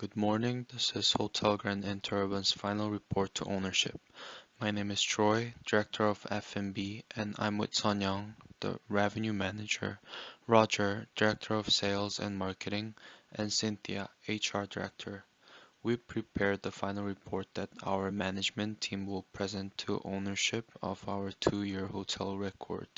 Good morning. This is Hotel Grand Interurban's final report to ownership. My name is Troy, Director of F&B, and I'm with Sonyang, the Revenue Manager, Roger, Director of Sales and Marketing, and Cynthia, HR Director. We prepared the final report that our management team will present to ownership of our 2-year hotel record.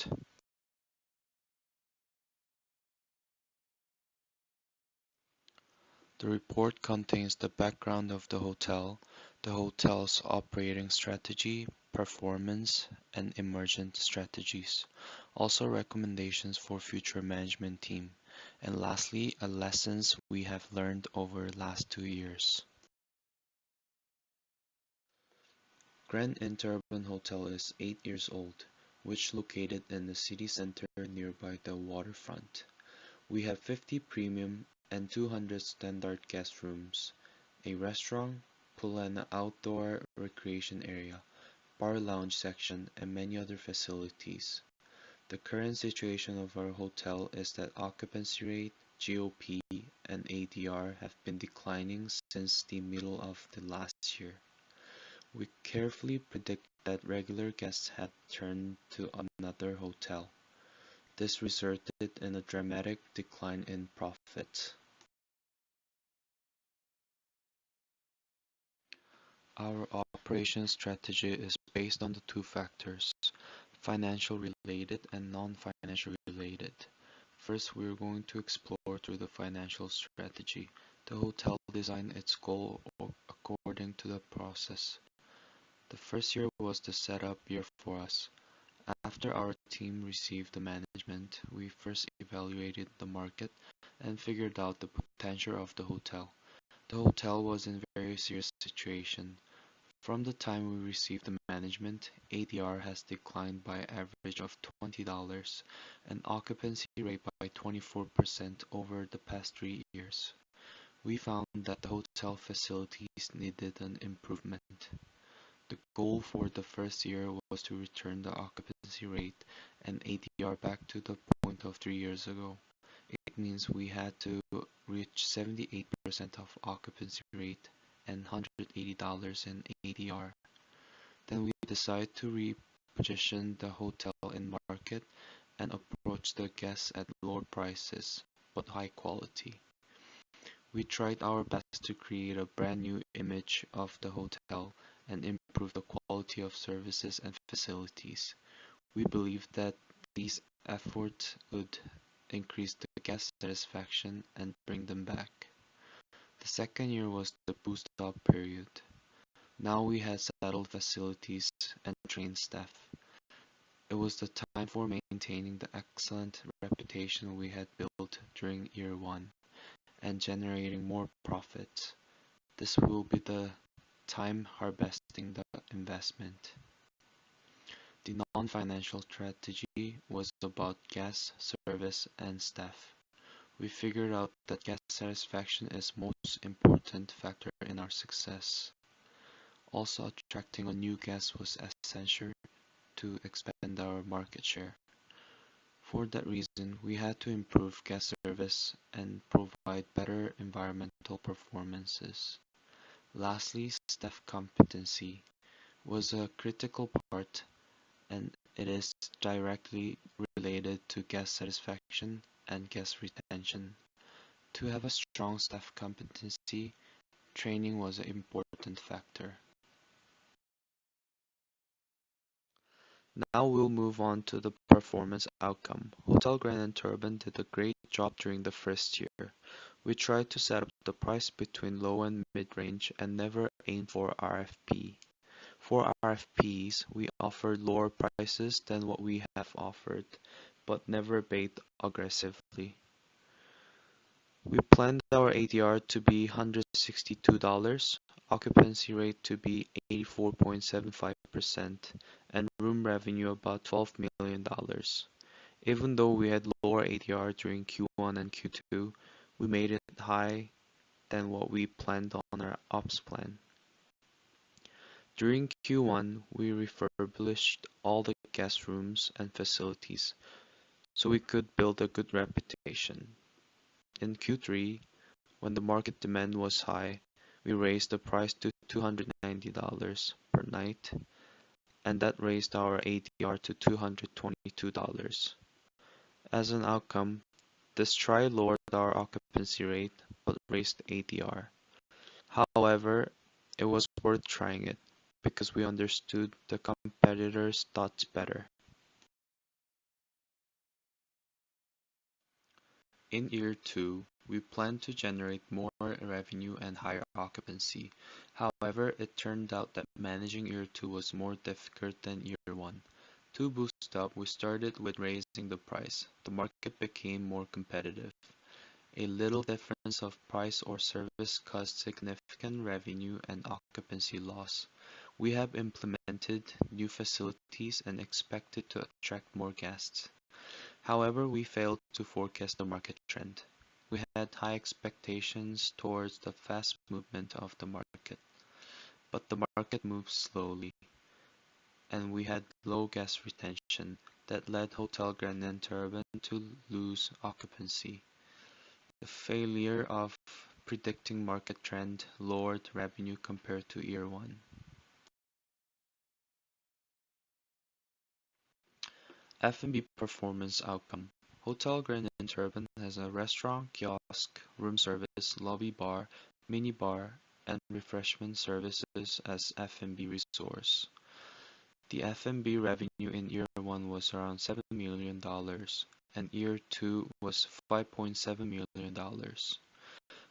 The report contains the background of the hotel's operating strategy, performance, and emergent strategies, also recommendations for future management team, and lastly, lessons we have learned over the last 2 years. Grand Interurban Hotel is 8 years old, which located in the city center nearby the waterfront. We have 50 premium and 200 standard guest rooms, a restaurant, pool and outdoor recreation area, bar lounge section, and many other facilities. The current situation of our hotel is that occupancy rate, GOP, and ADR have been declining since the middle of the last year. We carefully predict that regular guests had turned to another hotel. This resulted in a dramatic decline in profits. Our operation strategy is based on the two factors, financial related and non-financial related. First, we are going to explore through the financial strategy. The hotel designed its goal according to the process. The first year was the setup year for us. After our team received the management, we first evaluated the market and figured out the potential of the hotel. The hotel was in a very serious situation. From the time we received the management, ADR has declined by an average of $20 and occupancy rate by 24% over the past 3 years. We found that the hotel facilities needed an improvement. The goal for the first year was to return the occupancy rate and ADR back to the point of 3 years ago. It means we had to reach 78% of occupancy rate and $180 in ADR. Then we decided to reposition the hotel in market and approach the guests at lower prices but high quality. We tried our best to create a brand new image of the hotel and improve the quality of services and facilities. We believe that these efforts would increase the guest satisfaction and bring them back. The second year was the boost-up period. Now we had settled facilities and trained staff. It was the time for maintaining the excellent reputation we had built during year 1 and generating more profits. This will be the time harvesting the investment. The non-financial strategy was about guest service and staff. We figured out that guest satisfaction is most important factor in our success. Also, attracting a new guest was essential to expand our market share. For that reason, we had to improve guest service and provide better environmental performances. Lastly, staff competency was a critical part, and it is directly related to guest satisfaction and guest retention. To have a strong staff competency, training was an important factor. Now we'll move on to the performance outcome. Hotel Grand Interurban did a great job during the first year. We tried to set up the price between low and mid-range and never aimed for RFP. For RFPs, we offered lower prices than what we have offered, but never bid aggressively. We planned our ADR to be $162, occupancy rate to be 84.75%, and room revenue about $12 million. Even though we had lower ADR during Q1 and Q2, we made it high than what we planned on our ops plan. During Q1, we refurbished all the guest rooms and facilities so we could build a good reputation. In Q3, When the market demand was high, we raised the price to $290 per night, and that raised our ADR to $222. As an outcome, this try lowered our occupancy rate but raised ADR. However, it was worth trying it because we understood the competitors' thoughts better. In year two, we planned to generate more revenue and higher occupancy. However, it turned out that managing year two was more difficult than year one. To boost up, we started with raising the price. The market became more competitive. A little difference of price or service caused significant revenue and occupancy loss. We have implemented new facilities and expected to attract more guests. However, we failed to forecast the market trend. We had high expectations towards the fast movement of the market, but the market moved slowly, and we had low guest retention that led Hotel Grand Interurban to lose occupancy. The failure of predicting market trend lowered revenue compared to year one. F&B performance outcome. Hotel Grand Interurban has a restaurant, kiosk, room service, lobby bar, mini bar, and refreshment services as F&B resource. The F&B revenue in year one was around $7 million, and year two was $5.7 million.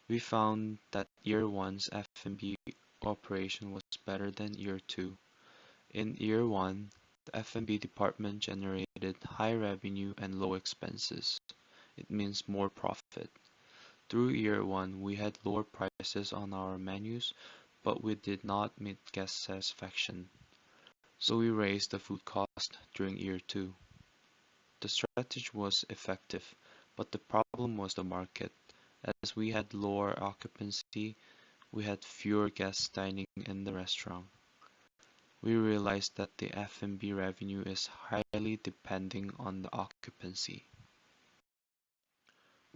We found that year one's F&B operation was better than year two. In year one, the F&B department generated high revenue and low expenses. It means more profit. Through year one, we had lower prices on our menus, but we did not meet guest satisfaction. So we raised the food cost during year two. The strategy was effective, but the problem was the market. As we had lower occupancy, we had fewer guests dining in the restaurant. We realized that the F&B revenue is highly depending on the occupancy.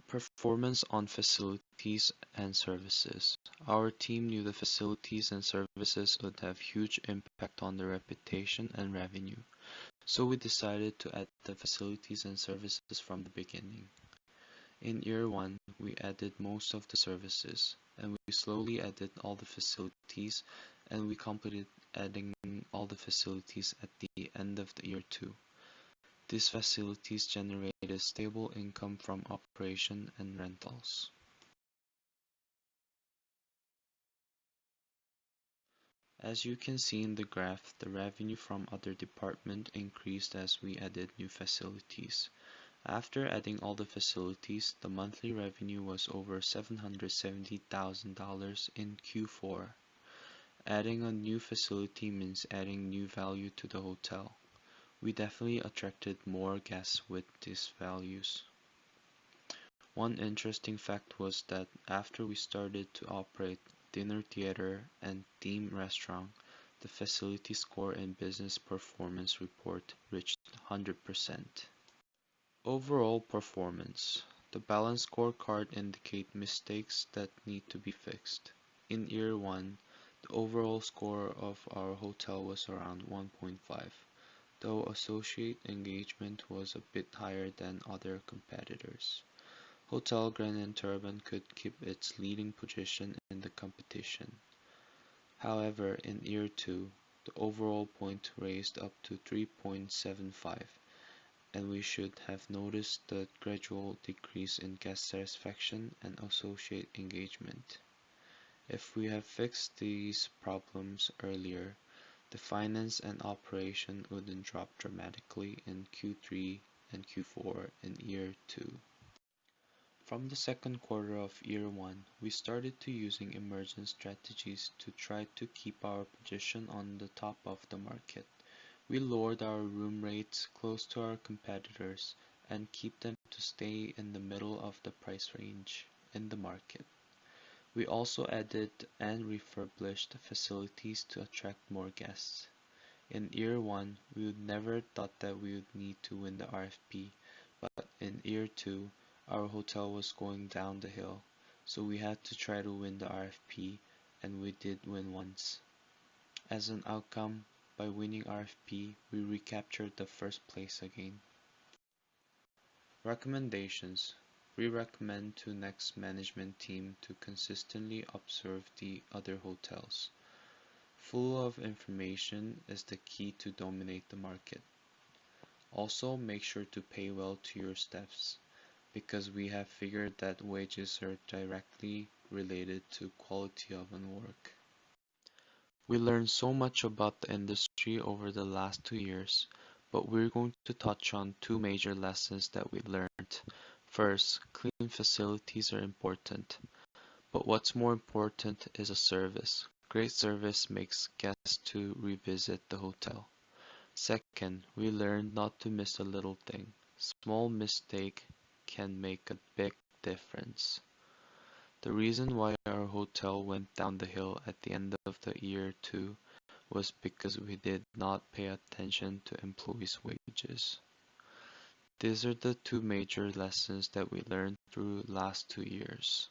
Performance on facilities and services. Our team knew the facilities and services would have huge impact on the reputation and revenue, so we decided to add the facilities and services from the beginning. In year one, we added most of the services, and we slowly added all the facilities, and we completed adding all the facilities at the end of the year two. These facilities generated stable income from operation and rentals. As you can see in the graph, the revenue from other departments increased as we added new facilities. After adding all the facilities, the monthly revenue was over $770,000 in Q4. Adding a new facility means adding new value to the hotel. We definitely attracted more guests with these values. One interesting fact was that after we started to operate dinner theater and theme restaurant, the facility score and business performance report reached 100%. Overall performance. The balance scorecard indicates mistakes that need to be fixed. In year one, the overall score of our hotel was around 1.5. Though associate engagement was a bit higher than other competitors. Hotel Grand Interurban could keep its leading position in the competition. However, in year two, the overall point raised up to 3.75, and we should have noticed the gradual decrease in guest satisfaction and associate engagement. If we have fixed these problems earlier, the finance and operation wouldn't drop dramatically in Q3 and Q4 in year two. From the second quarter of year one, we started to using emergent strategies to try to keep our position on the top of the market. We lowered our room rates close to our competitors and keep them to stay in the middle of the price range in the market. We also added and refurbished facilities to attract more guests. In year one, we would never thought that we would need to win the RFP, but in year two, our hotel was going down the hill, So we had to try to win the RFP, and we did win once. As an outcome, by winning RFP, we recaptured the first place again. Recommendations. We recommend to next management team to consistently observe the other hotels. Full of information is the key to dominate the market. Also, make sure to pay well to your staffs, because we have figured that wages are directly related to quality of work. We learned so much about the industry over the last 2 years, but we're going to touch on two major lessons that we learned. First, clean facilities are important, but what's more important is a service. Great service makes guests to revisit the hotel. Second, we learned not to miss a little thing. Small mistake can make a big difference. The reason why our hotel went down the hill at the end of the year 2 was because we did not pay attention to employees' wages. These are the two major lessons that we learned through last 2 years.